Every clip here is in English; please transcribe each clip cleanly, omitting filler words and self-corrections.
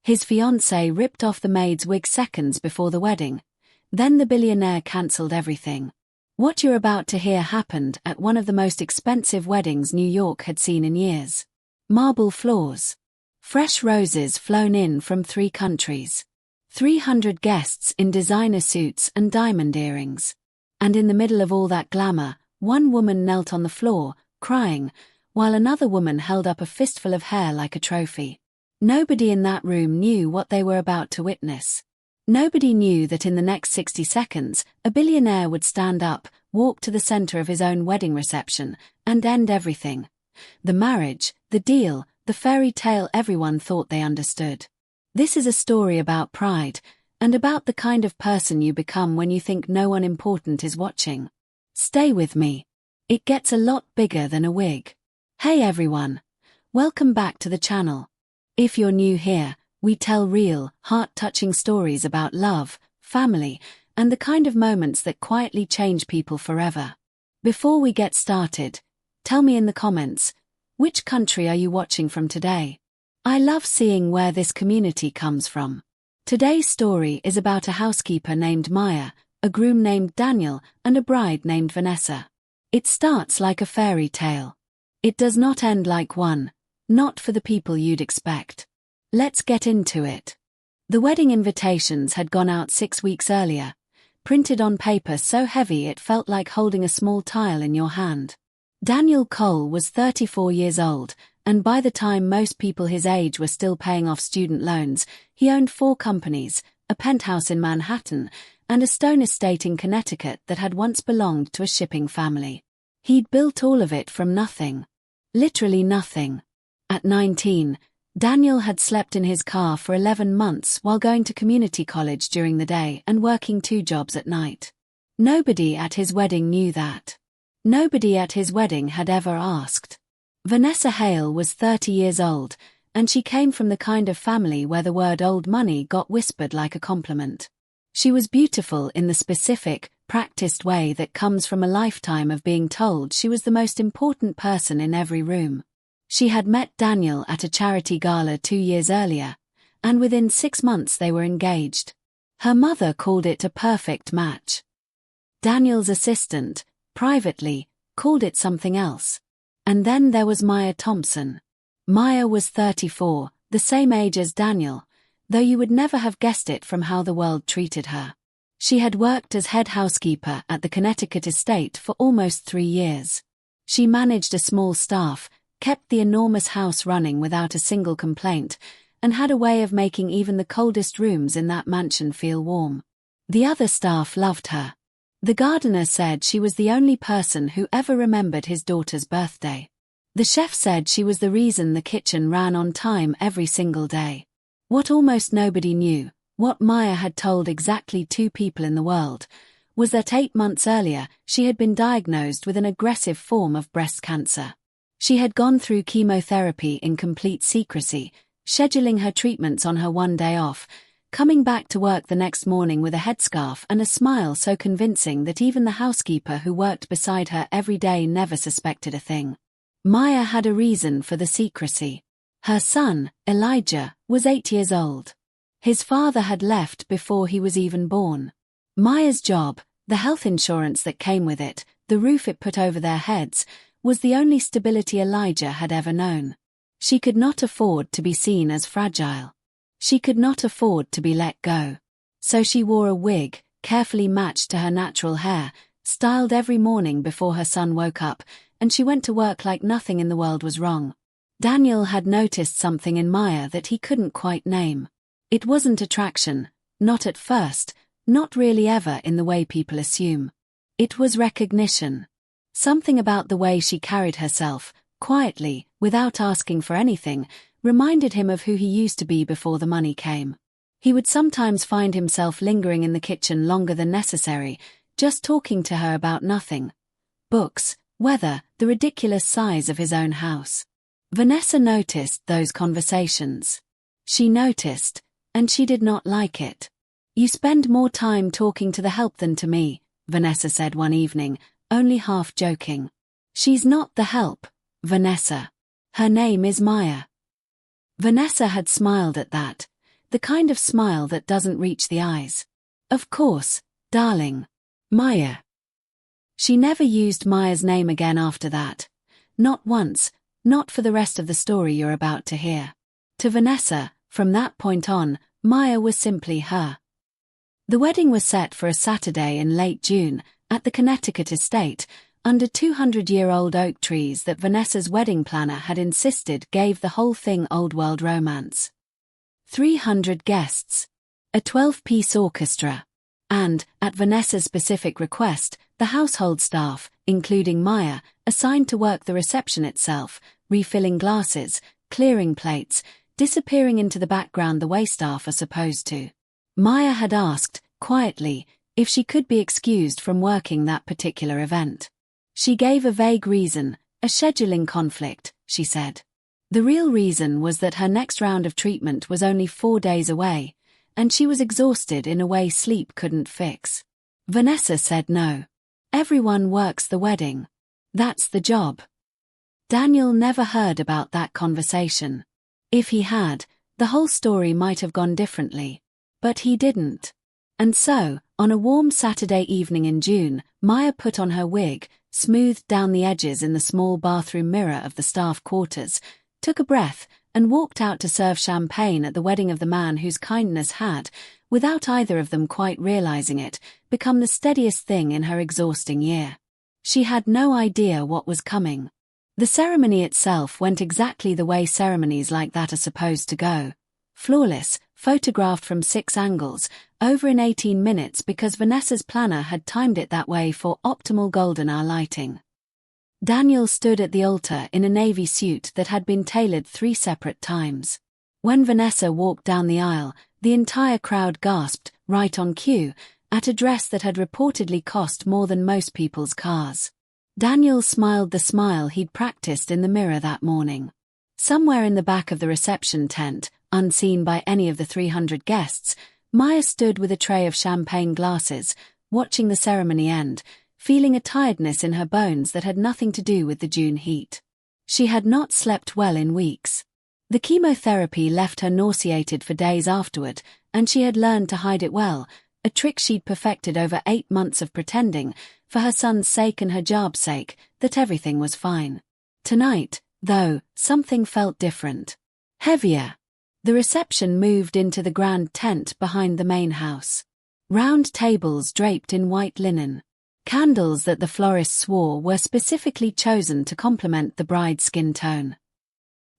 His fiancée ripped off the maid's wig seconds before the wedding. Then the billionaire cancelled everything. What you're about to hear happened at one of the most expensive weddings New York had seen in years. Marble floors. Fresh roses flown in from 3 countries. 300 guests in designer suits and diamond earrings. And in the middle of all that glamour, one woman knelt on the floor, crying, while another woman held up a fistful of hair like a trophy. Nobody in that room knew what they were about to witness. Nobody knew that in the next 60 seconds, a billionaire would stand up, walk to the center of his own wedding reception, and end everything. The marriage, the deal, the fairy tale everyone thought they understood. This is a story about pride, and about the kind of person you become when you think no one important is watching. Stay with me. It gets a lot bigger than a wig. Hey everyone. Welcome back to the channel. If you're new here, we tell real, heart-touching stories about love, family, and the kind of moments that quietly change people forever. Before we get started, tell me in the comments, which country are you watching from today? I love seeing where this community comes from. Today's story is about a housekeeper named Maya, a groom named Daniel, and a bride named Vanessa. It starts like a fairy tale. It does not end like one, not for the people you'd expect. Let's get into it. The wedding invitations had gone out 6 weeks earlier, printed on paper so heavy it felt like holding a small tile in your hand. Daniel Cole was 34 years old, and by the time most people his age were still paying off student loans, he owned 4 companies, a penthouse in Manhattan, and a stone estate in Connecticut that had once belonged to a shipping family. He'd built all of it from nothing. Literally nothing. At 19, Daniel had slept in his car for 11 months while going to community college during the day and working 2 jobs at night. Nobody at his wedding knew that. Nobody at his wedding had ever asked. Vanessa Hale was 30 years old, and she came from the kind of family where the word old money got whispered like a compliment. She was beautiful in the specific, practiced way that comes from a lifetime of being told she was the most important person in every room. She had met Daniel at a charity gala 2 years earlier, and within 6 months they were engaged. Her mother called it a perfect match. Daniel's assistant, privately, called it something else. And then there was Maya Thompson. Maya was 34, the same age as Daniel, though you would never have guessed it from how the world treated her. She had worked as head housekeeper at the Connecticut estate for almost 3 years. She managed a small staff, kept the enormous house running without a single complaint, and had a way of making even the coldest rooms in that mansion feel warm. The other staff loved her. The gardener said she was the only person who ever remembered his daughter's birthday. The chef said she was the reason the kitchen ran on time every single day. What almost nobody knew, what Maya had told exactly 2 people in the world, was that 8 months earlier she had been diagnosed with an aggressive form of breast cancer. She had gone through chemotherapy in complete secrecy, scheduling her treatments on her one day off, coming back to work the next morning with a headscarf and a smile so convincing that even the housekeeper who worked beside her every day never suspected a thing. Maya had a reason for the secrecy. Her son, Elijah, was 8 years old. His father had left before he was even born. Maya's job, the health insurance that came with it, the roof it put over their heads, was the only stability Elijah had ever known. She could not afford to be seen as fragile. She could not afford to be let go. So she wore a wig, carefully matched to her natural hair, styled every morning before her son woke up, and she went to work like nothing in the world was wrong. Daniel had noticed something in Maya that he couldn't quite name. It wasn't attraction, not at first, not really ever in the way people assume. It was recognition. Something about the way she carried herself, quietly, without asking for anything, reminded him of who he used to be before the money came. He would sometimes find himself lingering in the kitchen longer than necessary, just talking to her about nothing. Books, weather, the ridiculous size of his own house. Vanessa noticed those conversations. She noticed, and she did not like it. "You spend more time talking to the help than to me," Vanessa said one evening, only half joking. "She's not the help, Vanessa. Her name is Maya." Vanessa had smiled at that, The kind of smile that doesn't reach the eyes. Of course, darling. Maya. She never used Maya's name again after that. Not once, not for the rest of the story you're about to hear. To Vanessa, from that point on, Maya was simply her. The wedding was set for a Saturday in late June, at the Connecticut estate, under 200-year-old oak trees that Vanessa's wedding planner had insisted gave the whole thing old-world romance. 300 guests. A 12-piece orchestra. And, at Vanessa's specific request, the household staff, including Maya, assigned to work the reception itself, refilling glasses, clearing plates, disappearing into the background the waitstaff are supposed to. Maya had asked, quietly, if she could be excused from working that particular event. She gave a vague reason, a scheduling conflict, she said. The real reason was that her next round of treatment was only 4 days away, and she was exhausted in a way sleep couldn't fix. Vanessa said no. Everyone works the wedding. That's the job. Daniel never heard about that conversation. If he had, the whole story might have gone differently. But he didn't. And so, on a warm Saturday evening in June, Maya put on her wig, smoothed down the edges in the small bathroom mirror of the staff quarters, took a breath, and walked out to serve champagne at the wedding of the man whose kindness had, without either of them quite realizing it, become the steadiest thing in her exhausting year. She had no idea what was coming. The ceremony itself went exactly the way ceremonies like that are supposed to go. Flawless, photographed from 6 angles, over in 18 minutes because Vanessa's planner had timed it that way for optimal golden hour lighting. Daniel stood at the altar in a navy suit that had been tailored 3 separate times. When Vanessa walked down the aisle, the entire crowd gasped, right on cue, at a dress that had reportedly cost more than most people's cars. Daniel smiled the smile he'd practiced in the mirror that morning. Somewhere in the back of the reception tent, unseen by any of the 300 guests, Maya stood with a tray of champagne glasses, watching the ceremony end, feeling a tiredness in her bones that had nothing to do with the June heat. She had not slept well in weeks. The chemotherapy left her nauseated for days afterward, and she had learned to hide it well, a trick she'd perfected over 8 months of pretending, for her son's sake and her job's sake, that everything was fine. Tonight, though, something felt different. Heavier. The reception moved into the grand tent behind the main house. Round tables draped in white linen. Candles that the florist swore were specifically chosen to complement the bride's skin tone.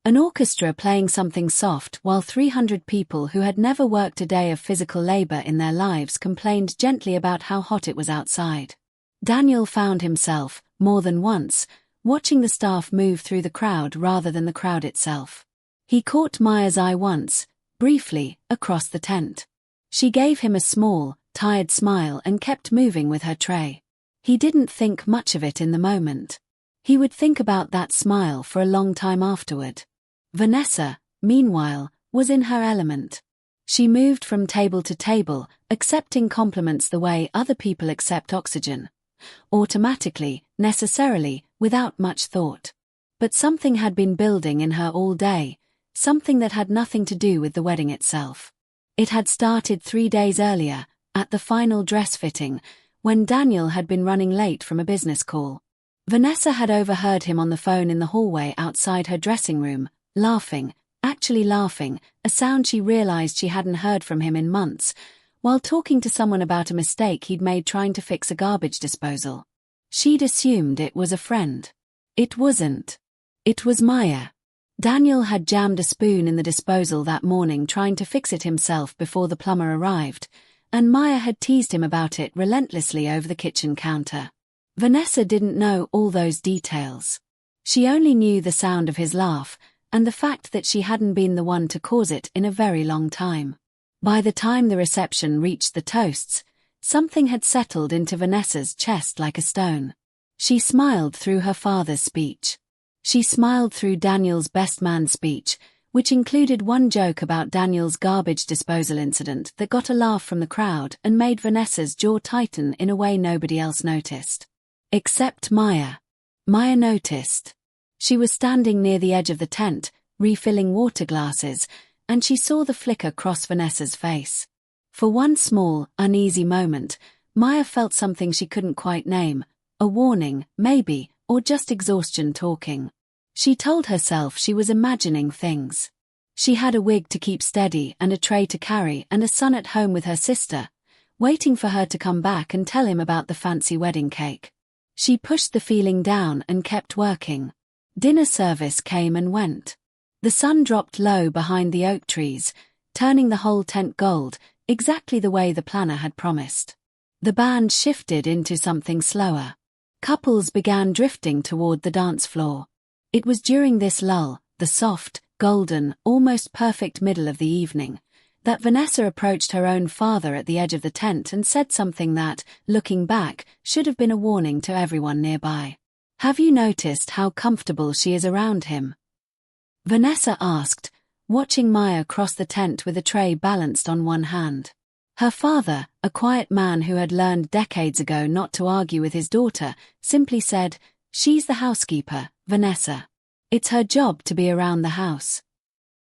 An orchestra playing something soft while 300 people who had never worked a day of physical labor in their lives complained gently about how hot it was outside. Daniel found himself, more than once, watching the staff move through the crowd rather than the crowd itself. He caught Maya's eye once, briefly, across the tent. She gave him a small, tired smile and kept moving with her tray. He didn't think much of it in the moment. He would think about that smile for a long time afterward. Vanessa, meanwhile, was in her element. She moved from table to table, accepting compliments the way other people accept oxygen. Automatically, necessarily, without much thought. But something had been building in her all day, something that had nothing to do with the wedding itself. It had started 3 days earlier, at the final dress fitting, when Daniel had been running late from a business call. Vanessa had overheard him on the phone in the hallway outside her dressing room, laughing, actually laughing, a sound she realized she hadn't heard from him in months, while talking to someone about a mistake he'd made trying to fix a garbage disposal. She'd assumed it was a friend. It wasn't. It was Maya. Daniel had jammed a spoon in the disposal that morning trying to fix it himself before the plumber arrived, and Maya had teased him about it relentlessly over the kitchen counter. Vanessa didn't know all those details. She only knew the sound of his laugh, and the fact that she hadn't been the one to cause it in a very long time. By the time the reception reached the toasts, something had settled into Vanessa's chest like a stone. She smiled through her father's speech. She smiled through Daniel's best man speech, which included one joke about Daniel's garbage disposal incident that got a laugh from the crowd and made Vanessa's jaw tighten in a way nobody else noticed. Except Maya. Maya noticed. She was standing near the edge of the tent, refilling water glasses, and she saw the flicker cross Vanessa's face. For one small, uneasy moment, Maya felt something she couldn't quite name, a warning, maybe, or just exhaustion talking. She told herself she was imagining things. She had a wig to keep steady and a tray to carry and a son at home with her sister, waiting for her to come back and tell him about the fancy wedding cake. She pushed the feeling down and kept working. Dinner service came and went. The sun dropped low behind the oak trees, turning the whole tent gold, exactly the way the planner had promised. The band shifted into something slower. Couples began drifting toward the dance floor. It was during this lull, the soft, golden, almost perfect middle of the evening, that Vanessa approached her own father at the edge of the tent and said something that, looking back, should have been a warning to everyone nearby. "Have you noticed how comfortable she is around him?" Vanessa asked, watching Maya cross the tent with a tray balanced on one hand. Her father, a quiet man who had learned decades ago not to argue with his daughter, simply said, "She's the housekeeper, Vanessa. It's her job to be around the house."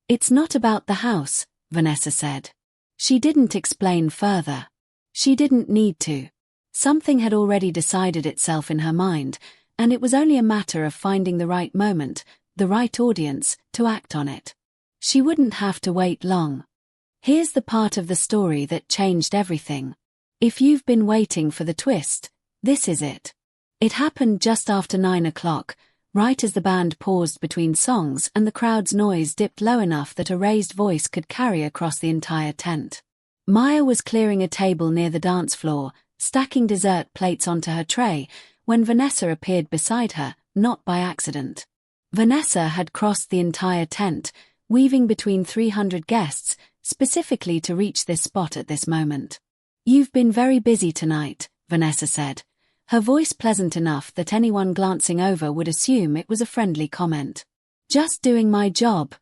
"It's not about the house," Vanessa said. She didn't explain further. She didn't need to. Something had already decided itself in her mind, and it was only a matter of finding the right moment, the right audience, to act on it. She wouldn't have to wait long. Here's the part of the story that changed everything. If you've been waiting for the twist, this is it. It happened just after 9 o'clock, right as the band paused between songs and the crowd's noise dipped low enough that a raised voice could carry across the entire tent. Maya was clearing a table near the dance floor, stacking dessert plates onto her tray, when Vanessa appeared beside her, not by accident. Vanessa had crossed the entire tent, weaving between 300 guests, specifically to reach this spot at this moment. "You've been very busy tonight," Vanessa said, her voice pleasant enough that anyone glancing over would assume it was a friendly comment. "Just doing my job,"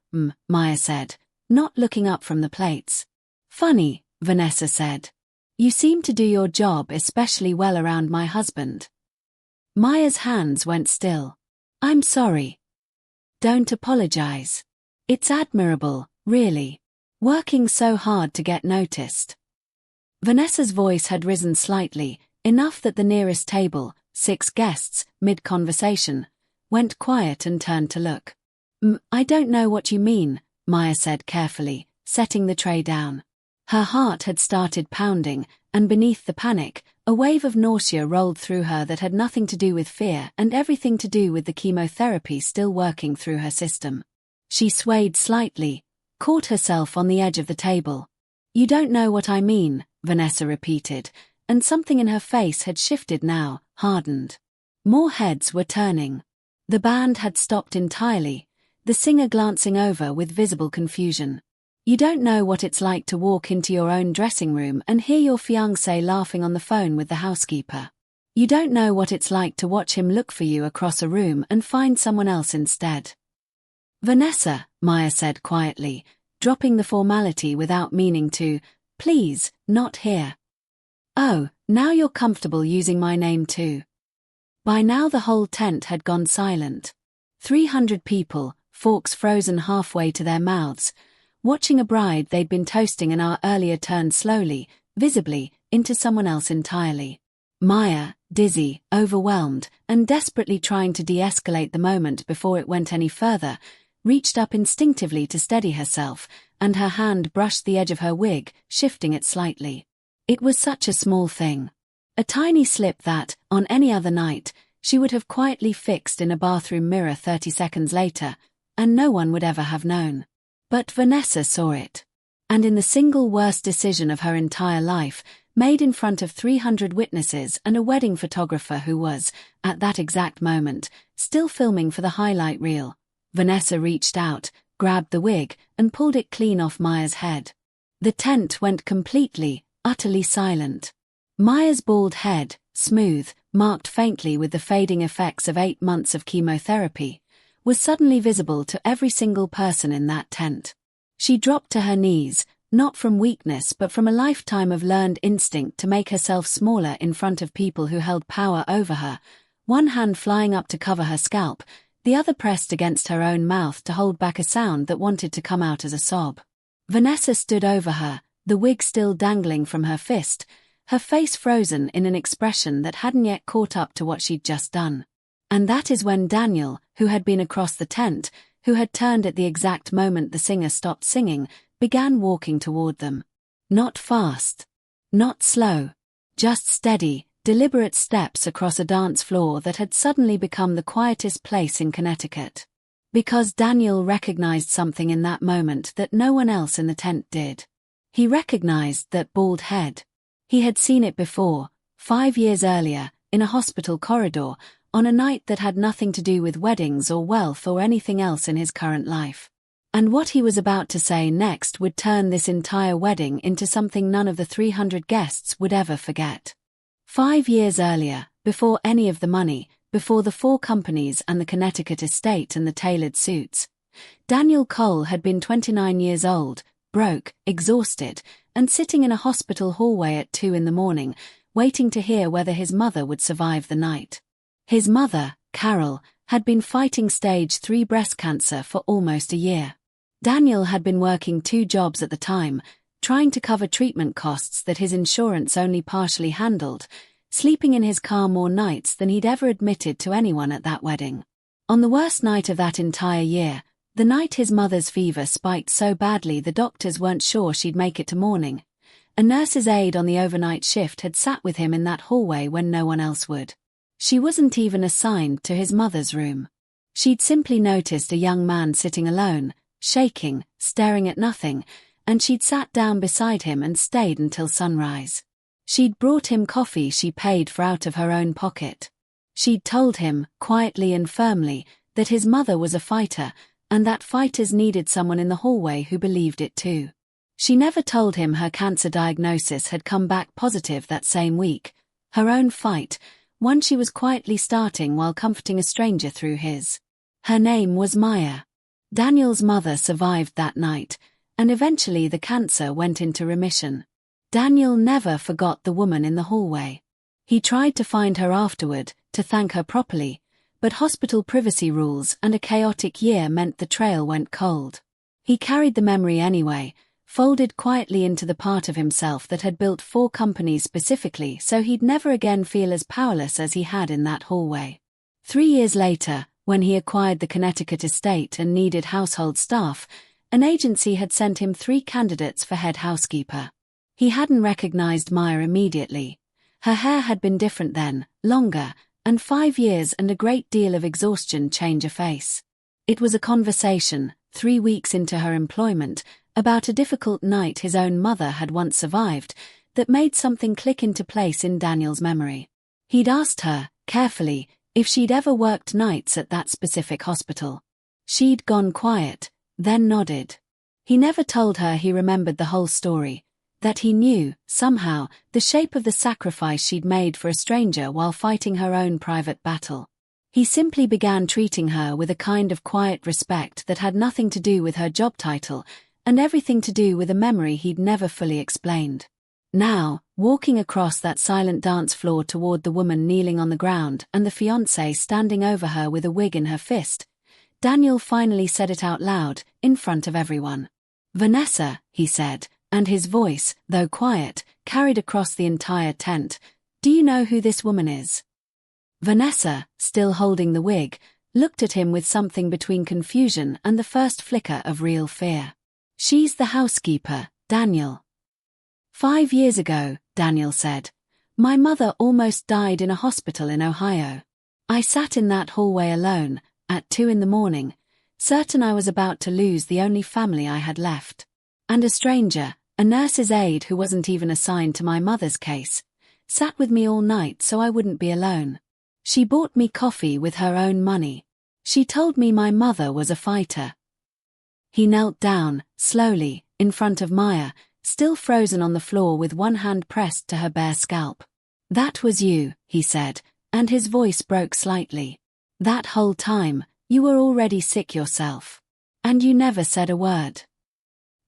Maya said, not looking up from the plates. "Funny," Vanessa said. "You seem to do your job especially well around my husband." Maya's hands went still. "I'm sorry." "Don't apologize. It's admirable, really. Working so hard to get noticed." Vanessa's voice had risen slightly, enough that the nearest table, 6 guests, mid-conversation, went quiet and turned to look. "I don't know what you mean," Maya said carefully, setting the tray down. Her heart had started pounding, and beneath the panic, a wave of nausea rolled through her that had nothing to do with fear and everything to do with the chemotherapy still working through her system. She swayed slightly, caught herself on the edge of the table. "You don't know what I mean," Vanessa repeated, and something in her face had shifted now, hardened. More heads were turning. The band had stopped entirely, the singer glancing over with visible confusion. "You don't know what it's like to walk into your own dressing room and hear your fiancé laughing on the phone with the housekeeper. You don't know what it's like to watch him look for you across a room and find someone else instead." "Vanessa," Maya said quietly, dropping the formality without meaning to, "Please, not here." "Oh, now you're comfortable using my name too." By now the whole tent had gone silent. 300 people, forks frozen halfway to their mouths, watching a bride they'd been toasting an hour earlier turn slowly, visibly, into someone else entirely. Maya, dizzy, overwhelmed, and desperately trying to de-escalate the moment before it went any further, reached up instinctively to steady herself, and her hand brushed the edge of her wig, shifting it slightly. It was such a small thing. A tiny slip that, on any other night, she would have quietly fixed in a bathroom mirror 30 seconds later, and no one would ever have known. But Vanessa saw it. And in the single worst decision of her entire life, made in front of 300 witnesses and a wedding photographer who was, at that exact moment, still filming for the highlight reel, Vanessa reached out, grabbed the wig, and pulled it clean off Maya's head. The tent went completely, utterly silent. Maya's bald head, smooth, marked faintly with the fading effects of 8 months of chemotherapy, was suddenly visible to every single person in that tent. She dropped to her knees, not from weakness but from a lifetime of learned instinct to make herself smaller in front of people who held power over her, one hand flying up to cover her scalp, the other pressed against her own mouth to hold back a sound that wanted to come out as a sob. Vanessa stood over her, the wig still dangling from her fist, her face frozen in an expression that hadn't yet caught up to what she'd just done. And that is when Daniel, who had been across the tent, who had turned at the exact moment the singer stopped singing, began walking toward them. Not fast. Not slow. Just steady, deliberate steps across a dance floor that had suddenly become the quietest place in Connecticut. Because Daniel recognized something in that moment that no one else in the tent did. He recognized that bald head. He had seen it before, 5 years earlier, in a hospital corridor, on a night that had nothing to do with weddings or wealth or anything else in his current life. And what he was about to say next would turn this entire wedding into something none of the 300 guests would ever forget. 5 years earlier, before any of the money, before the 4 companies and the Connecticut estate and the tailored suits, Daniel Cole had been 29 years old, broke, exhausted, and sitting in a hospital hallway at 2 in the morning, waiting to hear whether his mother would survive the night. His mother, Carol, had been fighting stage 3 breast cancer for almost a year. Daniel had been working 2 jobs at the time, trying to cover treatment costs that his insurance only partially handled, sleeping in his car more nights than he'd ever admitted to anyone at that wedding. On the worst night of that entire year, the night his mother's fever spiked so badly the doctors weren't sure she'd make it to morning, a nurse's aide on the overnight shift had sat with him in that hallway when no one else would. She wasn't even assigned to his mother's room. She'd simply noticed a young man sitting alone, shaking, staring at nothing, and she'd sat down beside him and stayed until sunrise. She'd brought him coffee she paid for out of her own pocket. She'd told him, quietly and firmly, that his mother was a fighter, and that fighters needed someone in the hallway who believed it too. She never told him her cancer diagnosis had come back positive that same week, her own fight, one she was quietly starting while comforting a stranger through his. Her name was Maya. Daniel's mother survived that night, and eventually the cancer went into remission. Daniel never forgot the woman in the hallway. He tried to find her afterward, to thank her properly, but hospital privacy rules and a chaotic year meant the trail went cold. He carried the memory anyway, folded quietly into the part of himself that had built 4 companies specifically so he'd never again feel as powerless as he had in that hallway. 3 years later, when he acquired the Connecticut estate and needed household staff, an agency had sent him 3 candidates for head housekeeper. He hadn't recognized Maya immediately. Her hair had been different then, longer, and 5 years and a great deal of exhaustion change a face. It was a conversation, 3 weeks into her employment, about a difficult night his own mother had once survived, that made something click into place in Daniel's memory. He'd asked her, carefully, if she'd ever worked nights at that specific hospital. She'd gone quiet, then nodded. He never told her he remembered the whole story, that he knew, somehow, the shape of the sacrifice she'd made for a stranger while fighting her own private battle. He simply began treating her with a kind of quiet respect that had nothing to do with her job title, and everything to do with a memory he'd never fully explained. Now, walking across that silent dance floor toward the woman kneeling on the ground and the fiancé standing over her with a wig in her fist, Daniel finally said it out loud, in front of everyone. "Vanessa," he said, and his voice, though quiet, carried across the entire tent. "Do you know who this woman is?" Vanessa, still holding the wig, looked at him with something between confusion and the first flicker of real fear. "She's the housekeeper, Daniel." 5 years ago, Daniel said, "my mother almost died in a hospital in Ohio. I sat in that hallway alone, at 2 in the morning, certain I was about to lose the only family I had left. And a stranger, a nurse's aide who wasn't even assigned to my mother's case, sat with me all night so I wouldn't be alone. She bought me coffee with her own money. She told me my mother was a fighter." He knelt down, slowly, in front of Maya, still frozen on the floor with one hand pressed to her bare scalp. "That was you," he said, and his voice broke slightly. "That whole time, you were already sick yourself. And you never said a word."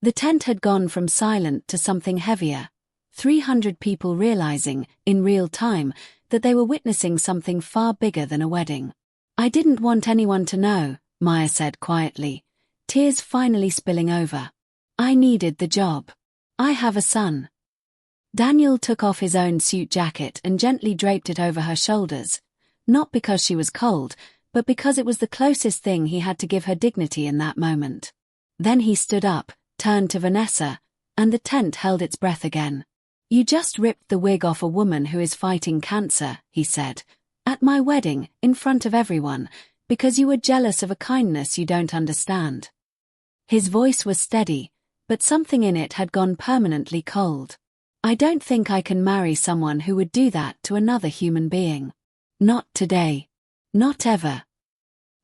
The tent had gone from silent to something heavier, 300 people realizing, in real time, that they were witnessing something far bigger than a wedding. "I didn't want anyone to know," Maya said quietly, tears finally spilling over. I needed the job. I have a son. Daniel took off his own suit jacket and gently draped it over her shoulders, not because she was cold, but because it was the closest thing he had to give her dignity in that moment. Then he stood up, turned to Vanessa, and the tent held its breath again. You just ripped the wig off a woman who is fighting cancer, he said, at my wedding, in front of everyone, because you were jealous of a kindness you don't understand. His voice was steady, but something in it had gone permanently cold. I don't think I can marry someone who would do that to another human being. Not today. Not ever.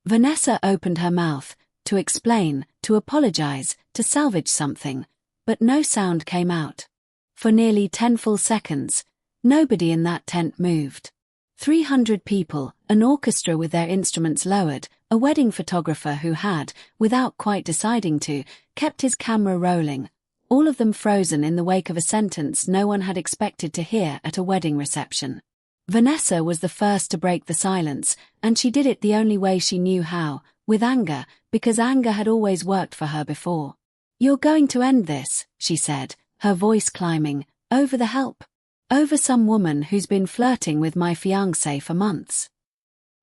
Vanessa opened her mouth, to explain, to apologize, to salvage something, but no sound came out. For nearly 10 full seconds, nobody in that tent moved. 300 people, an orchestra with their instruments lowered, a wedding photographer who had, without quite deciding to, kept his camera rolling, all of them frozen in the wake of a sentence no one had expected to hear at a wedding reception. Vanessa was the first to break the silence, and she did it the only way she knew how, with anger, because anger had always worked for her before. You're going to end this, she said, her voice climbing, over the help. Over some woman who's been flirting with my fiancé for months.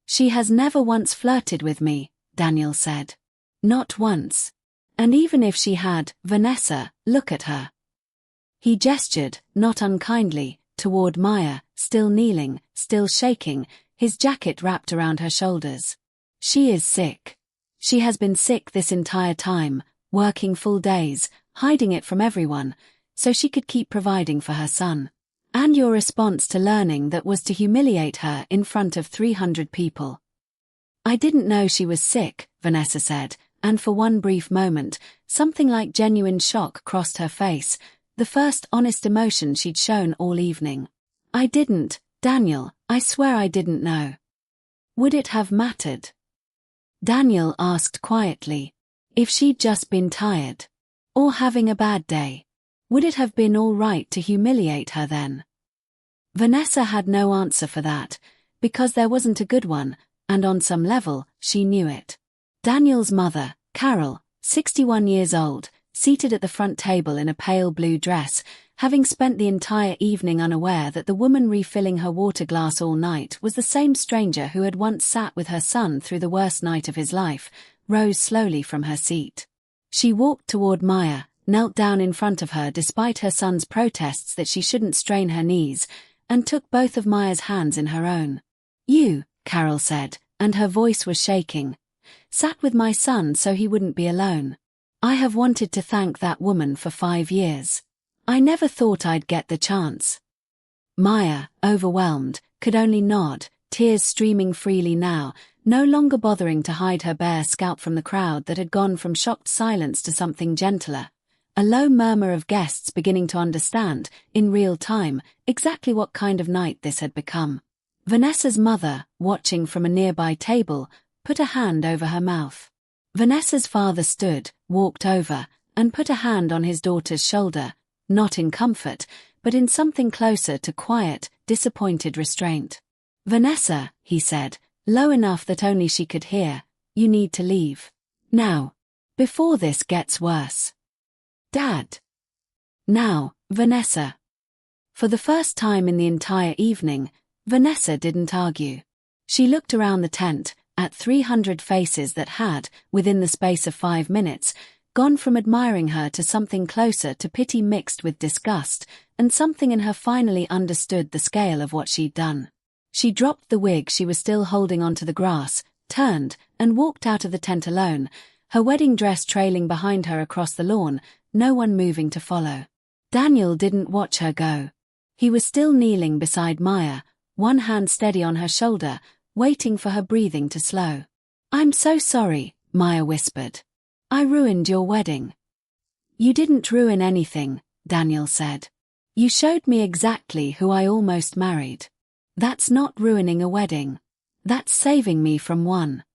She has never once flirted with me, Daniel said. Not once. And even if she had, Vanessa, look at her. He gestured, not unkindly, toward Maya, still kneeling, still shaking, his jacket wrapped around her shoulders. She is sick. She has been sick this entire time, working full days, hiding it from everyone, so she could keep providing for her son. And your response to learning that was to humiliate her in front of 300 people. I didn't know she was sick, Vanessa said, and for one brief moment, something like genuine shock crossed her face, the first honest emotion she'd shown all evening. I didn't, Daniel, I swear I didn't know. Would it have mattered? Daniel asked quietly. If she'd just been tired. Or having a bad day. Would it have been all right to humiliate her then? Vanessa had no answer for that, because there wasn't a good one, and on some level, she knew it. Daniel's mother, Carol, 61 years old, seated at the front table in a pale blue dress, having spent the entire evening unaware that the woman refilling her water glass all night was the same stranger who had once sat with her son through the worst night of his life, rose slowly from her seat. She walked toward Maya, knelt down in front of her despite her son's protests that she shouldn't strain her knees, and took both of Maya's hands in her own. You, Carol said, and her voice was shaking, sat with my son so he wouldn't be alone. I have wanted to thank that woman for 5 years. I never thought I'd get the chance. Maya, overwhelmed, could only nod, tears streaming freely now, no longer bothering to hide her bare scalp from the crowd that had gone from shocked silence to something gentler. A low murmur of guests beginning to understand, in real time, exactly what kind of night this had become. Vanessa's mother, watching from a nearby table, put a hand over her mouth. Vanessa's father stood, walked over, and put a hand on his daughter's shoulder, not in comfort, but in something closer to quiet, disappointed restraint. Vanessa, he said, low enough that only she could hear, you need to leave. Now. Before this gets worse. Dad. Now, Vanessa. For the first time in the entire evening, Vanessa didn't argue. She looked around the tent, at 300 faces that had, within the space of 5 minutes, gone from admiring her to something closer to pity mixed with disgust, and something in her finally understood the scale of what she'd done. She dropped the wig she was still holding onto the grass, turned, and walked out of the tent alone, her wedding dress trailing behind her across the lawn, no one moving to follow. Daniel didn't watch her go. He was still kneeling beside Maya, one hand steady on her shoulder, waiting for her breathing to slow. I'm so sorry, Maya whispered. I ruined your wedding. You didn't ruin anything, Daniel said. You showed me exactly who I almost married. That's not ruining a wedding. That's saving me from one.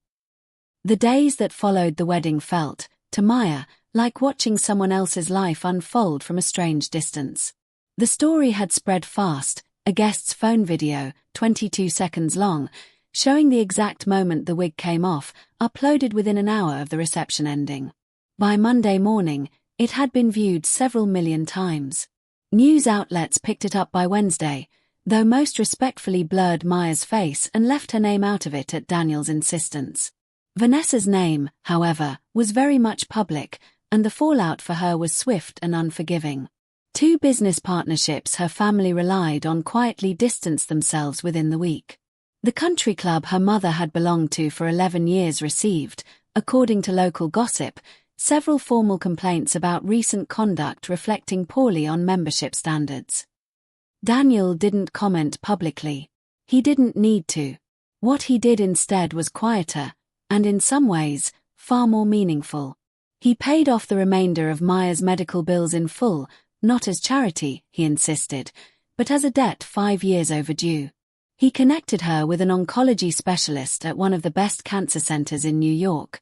The days that followed the wedding felt, to Maya, like watching someone else's life unfold from a strange distance. The story had spread fast, a guest's phone video, 22 seconds long, showing the exact moment the wig came off, uploaded within an hour of the reception ending. By Monday morning, It had been viewed several million times. News outlets picked it up by Wednesday, though most respectfully blurred Maya's face and left her name out of it at Daniel's insistence. Vanessa's name, however, was very much public, and the fallout for her was swift and unforgiving. Two business partnerships her family relied on quietly distanced themselves within the week. The country club her mother had belonged to for 11 years received, according to local gossip, several formal complaints about recent conduct reflecting poorly on membership standards. Daniel didn't comment publicly. He didn't need to. What he did instead was quieter, and in some ways, far more meaningful. He paid off the remainder of Maya's medical bills in full, not as charity, he insisted, but as a debt 5 years overdue. He connected her with an oncology specialist at one of the best cancer centers in New York,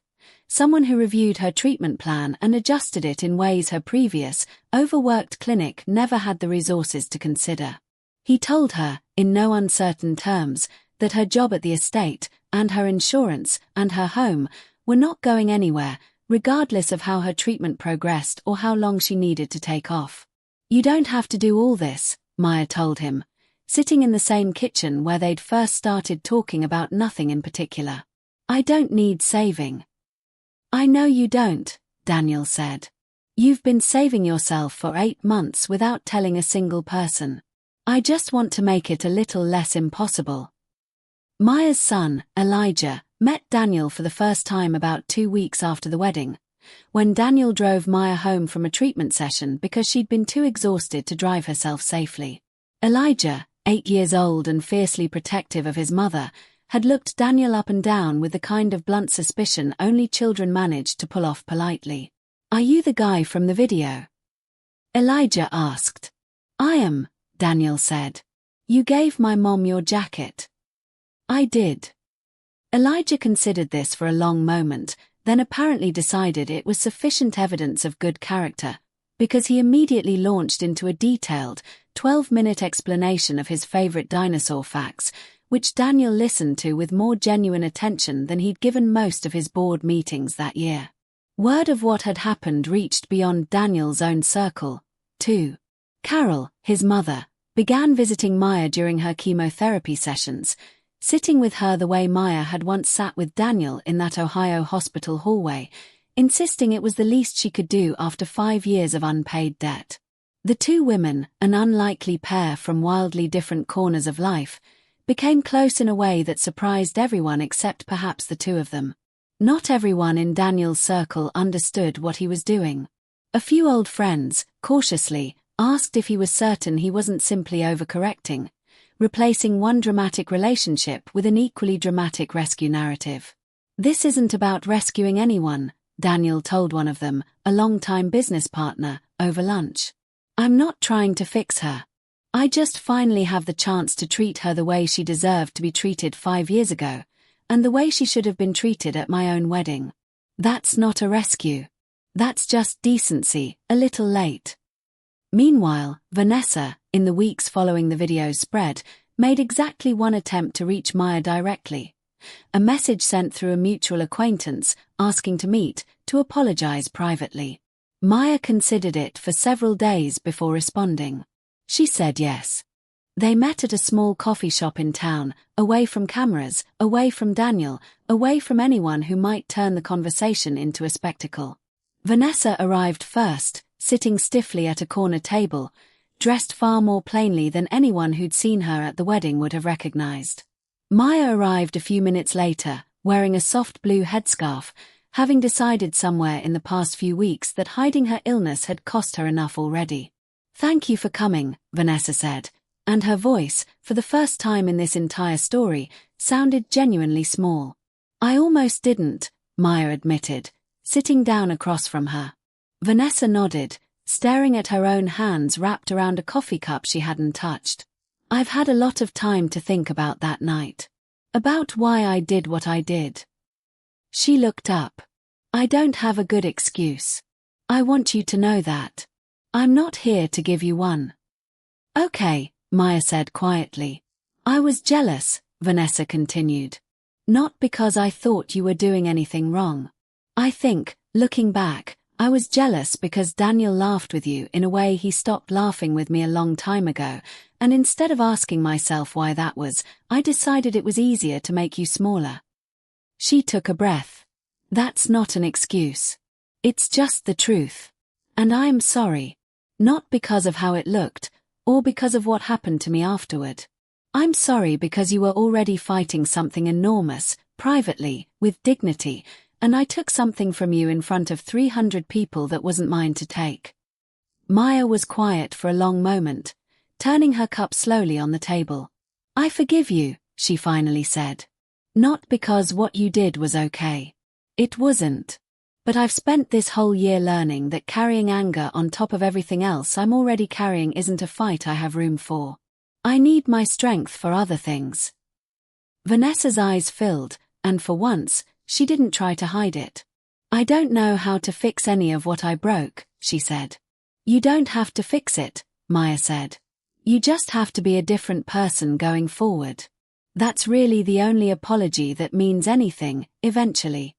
someone who reviewed her treatment plan and adjusted it in ways her previous, overworked clinic never had the resources to consider. He told her, in no uncertain terms, that her job at the estate, and her insurance, and her home, were not going anywhere, regardless of how her treatment progressed or how long she needed to take off. "You don't have to do all this," Maya told him, sitting in the same kitchen where they'd first started talking about nothing in particular. "I don't need saving." "I know you don't," Daniel said. "You've been saving yourself for 8 months without telling a single person. I just want to make it a little less impossible." Maya's son, Elijah, met Daniel for the first time about 2 weeks after the wedding, when Daniel drove Maya home from a treatment session because she'd been too exhausted to drive herself safely. Elijah, 8 years old and fiercely protective of his mother, had looked Daniel up and down with the kind of blunt suspicion only children manage to pull off politely. "Are you the guy from the video?" Elijah asked. "I am," Daniel said. "You gave my mom your jacket." "I did." Elijah considered this for a long moment, then apparently decided it was sufficient evidence of good character, because he immediately launched into a detailed, 12-minute explanation of his favorite dinosaur facts, which Daniel listened to with more genuine attention than he'd given most of his board meetings that year. Word of what had happened reached beyond Daniel's own circle, too. Carol, his mother, began visiting Maya during her chemotherapy sessions, sitting with her the way Maya had once sat with Daniel in that Ohio hospital hallway, insisting it was the least she could do after 5 years of unpaid debt. The two women, an unlikely pair from wildly different corners of life, became close in a way that surprised everyone except perhaps the two of them. Not everyone in Daniel's circle understood what he was doing. A few old friends, cautiously, asked if he was certain he wasn't simply overcorrecting, replacing one dramatic relationship with an equally dramatic rescue narrative. "This isn't about rescuing anyone," Daniel told one of them, a longtime business partner, over lunch. "I'm not trying to fix her. I just finally have the chance to treat her the way she deserved to be treated 5 years ago, and the way she should have been treated at my own wedding. That's not a rescue. That's just decency, a little late." Meanwhile, Vanessa, in the weeks following the video's spread, made exactly one attempt to reach Maya directly. A message sent through a mutual acquaintance, asking to meet, to apologize privately. Maya considered it for several days before responding. She said yes. They met at a small coffee shop in town, away from cameras, away from Daniel, away from anyone who might turn the conversation into a spectacle. Vanessa arrived first, sitting stiffly at a corner table, dressed far more plainly than anyone who'd seen her at the wedding would have recognized. Maya arrived a few minutes later, wearing a soft blue headscarf, having decided somewhere in the past few weeks that hiding her illness had cost her enough already. "Thank you for coming," Vanessa said, and her voice, for the first time in this entire story, sounded genuinely small. "I almost didn't," Maya admitted, sitting down across from her. Vanessa nodded, staring at her own hands wrapped around a coffee cup she hadn't touched. "I've had a lot of time to think about that night. About why I did what I did." She looked up. "I don't have a good excuse. I want you to know that. I'm not here to give you one." "Okay," Maya said quietly. "I was jealous," Vanessa continued. "Not because I thought you were doing anything wrong. I think, looking back, I was jealous because Daniel laughed with you in a way he stopped laughing with me a long time ago, and instead of asking myself why that was, I decided it was easier to make you smaller." She took a breath. "That's not an excuse. It's just the truth. And I'm sorry. Not because of how it looked, or because of what happened to me afterward. I'm sorry because you were already fighting something enormous, privately, with dignity, and I took something from you in front of 300 people that wasn't mine to take." Maya was quiet for a long moment, turning her cup slowly on the table. "I forgive you," she finally said. "Not because what you did was okay. It wasn't. But I've spent this whole year learning that carrying anger on top of everything else I'm already carrying isn't a fight I have room for. I need my strength for other things." Vanessa's eyes filled, and for once, she didn't try to hide it. "I don't know how to fix any of what I broke," she said. "You don't have to fix it," Maya said. "You just have to be a different person going forward. That's really the only apology that means anything, eventually."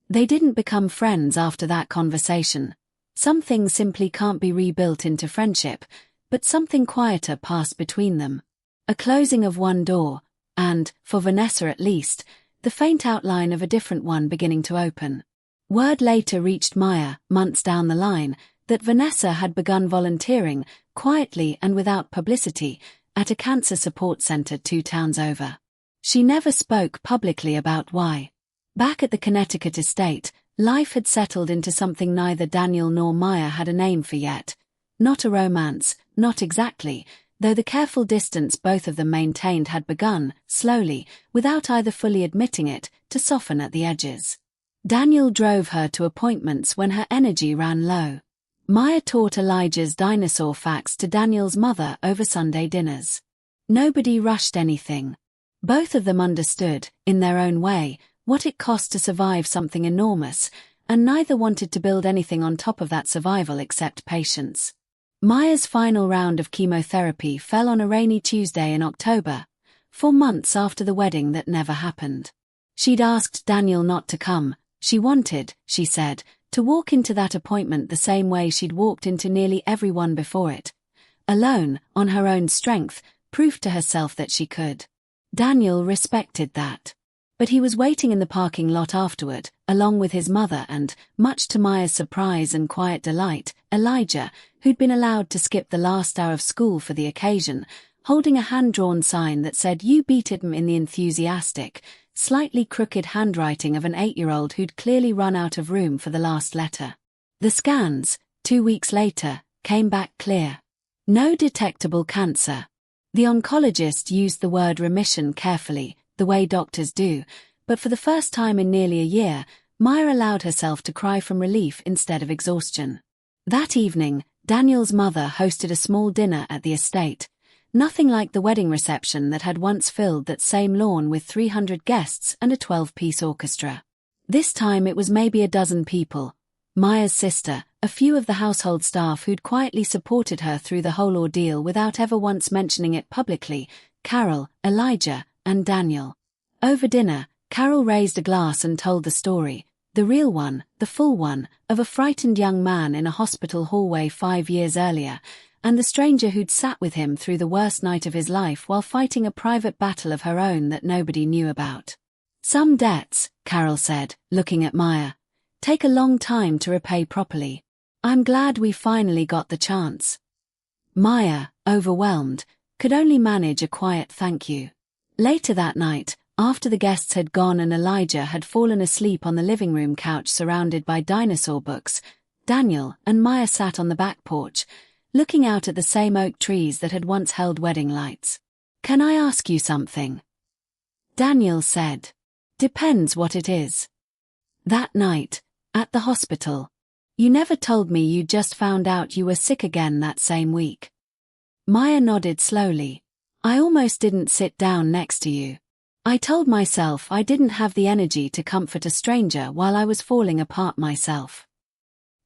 They didn't become friends after that conversation. Some things simply can't be rebuilt into friendship, but something quieter passed between them. A closing of one door, and, for Vanessa at least, the faint outline of a different one beginning to open. Word later reached Maya, months down the line, that Vanessa had begun volunteering, quietly and without publicity, at a cancer support center 2 towns over. She never spoke publicly about why. Back at the Connecticut estate, life had settled into something neither Daniel nor Maya had a name for yet. Not a romance, not exactly, though the careful distance both of them maintained had begun, slowly, without either fully admitting it, to soften at the edges. Daniel drove her to appointments when her energy ran low. Maya taught Elijah's dinosaur facts to Daniel's mother over Sunday dinners. Nobody rushed anything. Both of them understood, in their own way, what it cost to survive something enormous, and neither wanted to build anything on top of that survival except patience. Maya's final round of chemotherapy fell on a rainy Tuesday in October, 4 months after the wedding that never happened. She'd asked Daniel not to come. She wanted, she said, to walk into that appointment the same way she'd walked into nearly every one before it. Alone, on her own strength, proof to herself that she could. Daniel respected that. But he was waiting in the parking lot afterward, along with his mother and, much to Maya's surprise and quiet delight, Elijah, who'd been allowed to skip the last hour of school for the occasion, holding a hand-drawn sign that said "You beat it" in the enthusiastic, slightly crooked handwriting of an 8-year-old who'd clearly run out of room for the last letter. The scans, 2 weeks later, came back clear. No detectable cancer. The oncologist used the word remission carefully, the way doctors do, but for the first time in nearly a year, Maya allowed herself to cry from relief instead of exhaustion. That evening, Daniel's mother hosted a small dinner at the estate, nothing like the wedding reception that had once filled that same lawn with 300 guests and a 12-piece orchestra. This time it was maybe a dozen people. Maya's sister, a few of the household staff who'd quietly supported her through the whole ordeal without ever once mentioning it publicly, Carol, Elijah, and Daniel. Over dinner, Carol raised a glass and told the story, the real one, the full one, of a frightened young man in a hospital hallway 5 years earlier, and the stranger who'd sat with him through the worst night of his life while fighting a private battle of her own that nobody knew about. "Some debts," Carol said, looking at Maya, "take a long time to repay properly. I'm glad we finally got the chance." Maya, overwhelmed, could only manage a quiet thank you. Later that night, after the guests had gone and Elijah had fallen asleep on the living room couch surrounded by dinosaur books, Daniel and Maya sat on the back porch, looking out at the same oak trees that had once held wedding lights. "Can I ask you something?" Daniel said. "Depends what it is." "That night, at the hospital, you never told me you just found out you were sick again that same week." Maya nodded slowly. "I almost didn't sit down next to you. I told myself I didn't have the energy to comfort a stranger while I was falling apart myself."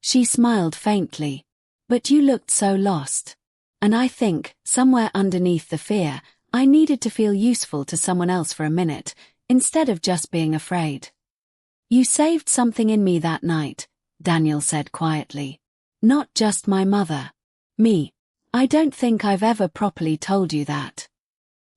She smiled faintly. "But you looked so lost. And I think, somewhere underneath the fear, I needed to feel useful to someone else for a minute, instead of just being afraid. You saved something in me that night," Daniel said quietly. Not just my mother. Me. I don't think I've ever properly told you that.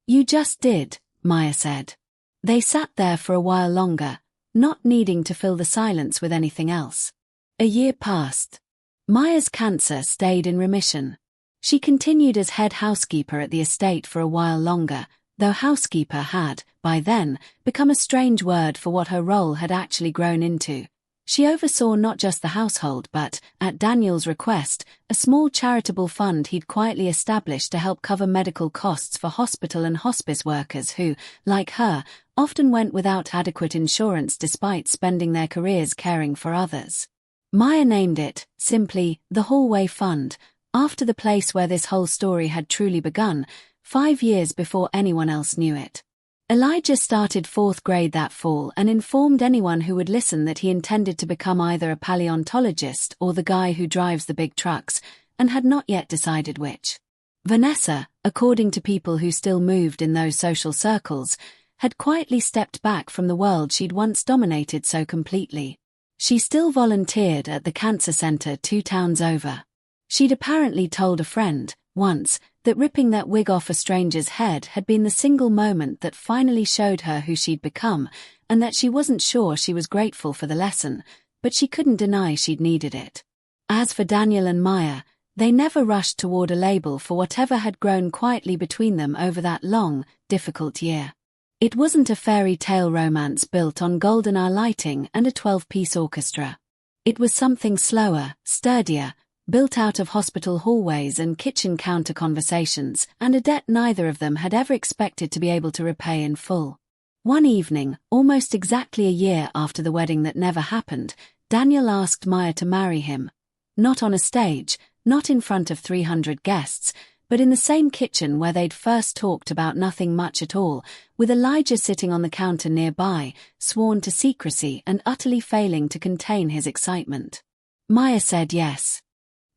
You just did, Maya said. They sat there for a while longer, not needing to fill the silence with anything else. A year passed. Maya's cancer stayed in remission. She continued as head housekeeper at the estate for a while longer, though housekeeper had, by then, become a strange word for what her role had actually grown into. She oversaw not just the household but, at Daniel's request, a small charitable fund he'd quietly established to help cover medical costs for hospital and hospice workers who, like her, often went without adequate insurance despite spending their careers caring for others. Maya named it, simply, the Hallway Fund, after the place where this whole story had truly begun, 5 years before anyone else knew it. Elijah started 4th grade that fall and informed anyone who would listen that he intended to become either a paleontologist or the guy who drives the big trucks, and had not yet decided which. Vanessa, according to people who still moved in those social circles, had quietly stepped back from the world she'd once dominated so completely. She still volunteered at the cancer center 2 towns over. She'd apparently told a friend, once, that ripping that wig off a stranger's head had been the single moment that finally showed her who she'd become, and that she wasn't sure she was grateful for the lesson, but she couldn't deny she'd needed it. As for Daniel and Maya, they never rushed toward a label for whatever had grown quietly between them over that long, difficult year. It wasn't a fairy tale romance built on golden hour lighting and a 12-piece orchestra. It was something slower, sturdier, built out of hospital hallways and kitchen counter conversations, and a debt neither of them had ever expected to be able to repay in full. One evening, almost exactly a year after the wedding that never happened, Daniel asked Maya to marry him. Not on a stage, not in front of 300 guests, but in the same kitchen where they'd first talked about nothing much at all, with Elijah sitting on the counter nearby, sworn to secrecy and utterly failing to contain his excitement. Maya said yes.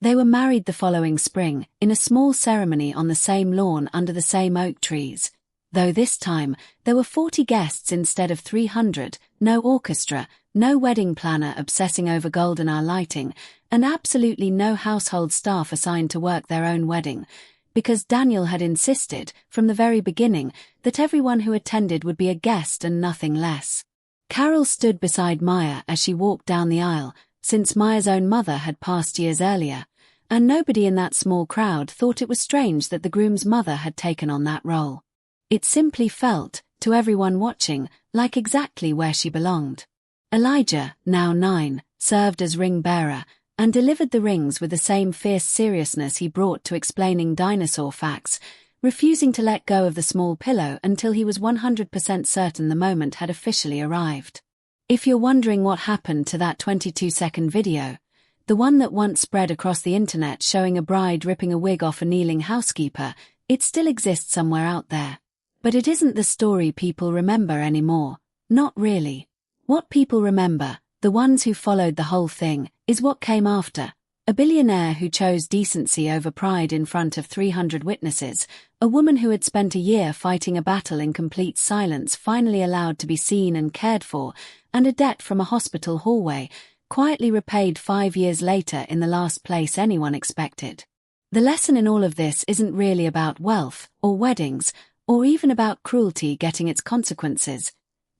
They were married the following spring, in a small ceremony on the same lawn under the same oak trees. Though this time, there were 40 guests instead of 300, no orchestra, no wedding planner obsessing over golden hour lighting, and absolutely no household staff assigned to work their own wedding, because Daniel had insisted, from the very beginning, that everyone who attended would be a guest and nothing less. Carol stood beside Maya as she walked down the aisle, since Maya's own mother had passed years earlier, and nobody in that small crowd thought it was strange that the groom's mother had taken on that role. It simply felt, to everyone watching, like exactly where she belonged. Elijah, now 9, served as ring bearer, and delivered the rings with the same fierce seriousness he brought to explaining dinosaur facts, refusing to let go of the small pillow until he was 100% certain the moment had officially arrived. If you're wondering what happened to that 22-second video, the one that once spread across the internet showing a bride ripping a wig off a kneeling housekeeper, it still exists somewhere out there. But it isn't the story people remember anymore, not really. What people remember, the ones who followed the whole thing, is what came after. A billionaire who chose decency over pride in front of 300 witnesses, a woman who had spent a year fighting a battle in complete silence finally allowed to be seen and cared for, and a debt from a hospital hallway, quietly repaid 5 years later in the last place anyone expected. The lesson in all of this isn't really about wealth, or weddings, or even about cruelty getting its consequences,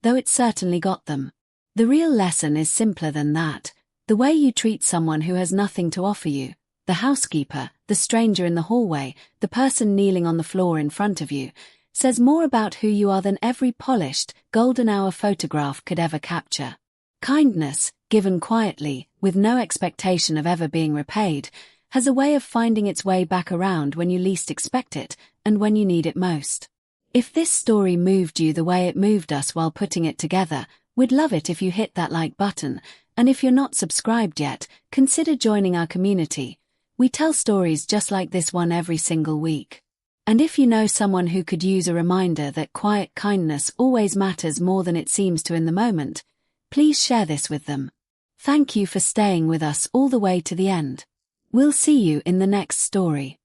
though it certainly got them. The real lesson is simpler than that. The way you treat someone who has nothing to offer you, the housekeeper, the stranger in the hallway, the person kneeling on the floor in front of you, says more about who you are than every polished, golden hour photograph could ever capture. Kindness, given quietly, with no expectation of ever being repaid, has a way of finding its way back around when you least expect it, and when you need it most. If this story moved you the way it moved us while putting it together, we'd love it if you hit that like button, and if you're not subscribed yet, consider joining our community. We tell stories just like this one every single week. And if you know someone who could use a reminder that quiet kindness always matters more than it seems to in the moment, please share this with them. Thank you for staying with us all the way to the end. We'll see you in the next story.